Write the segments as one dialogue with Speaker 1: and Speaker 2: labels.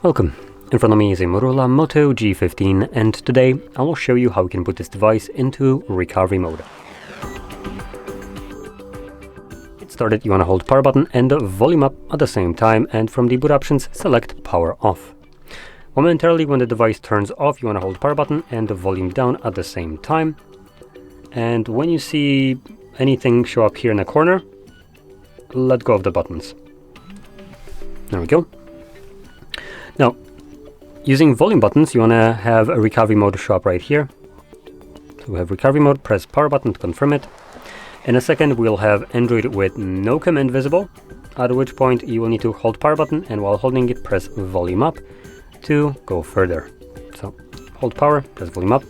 Speaker 1: Welcome. In front of me is a MOTOROLA Moto G15, and today I will show you how we can put this device into recovery mode. Get started, you want to hold power button and the volume up at the same time, and from the boot options select power off. Momentarily, when the device turns off, you want to hold power button and the volume down at the same time. And when you see anything show up here in the corner, let go of the buttons. There we go. Now, using volume buttons, you want to have a recovery mode show up right here. So we have recovery mode, press power button to confirm it. In a second, we'll have Android with no command visible, at which point you will need to hold power button, and while holding it, press volume up to go further. So hold power, press volume up,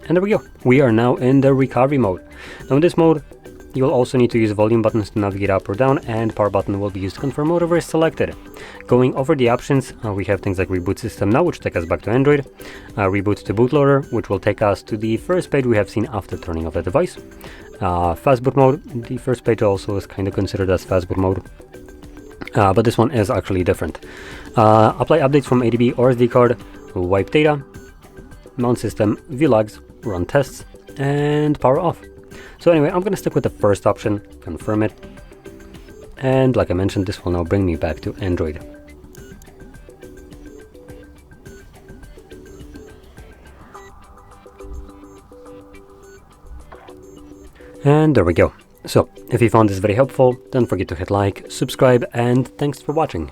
Speaker 1: and there we go. We are now in the recovery mode. Now in this mode, you will also need to use volume buttons to navigate up or down, and power button will be used to confirm whatever is selected. Going over the options, we have things like reboot system now, which take us back to Android, reboot to bootloader, which will take us to the first page we have seen after turning off the device. Fast boot mode, the first page also is kind of considered as fast boot mode, but this one is actually different. Apply updates from ADB or SD card, wipe data, mount system, view logs, run tests, and power off. So anyway, I'm going to stick with the first option, confirm it, and like I mentioned, this will now bring me back to Android. And there we go. So, if you found this very helpful, don't forget to hit like, subscribe, and thanks for watching.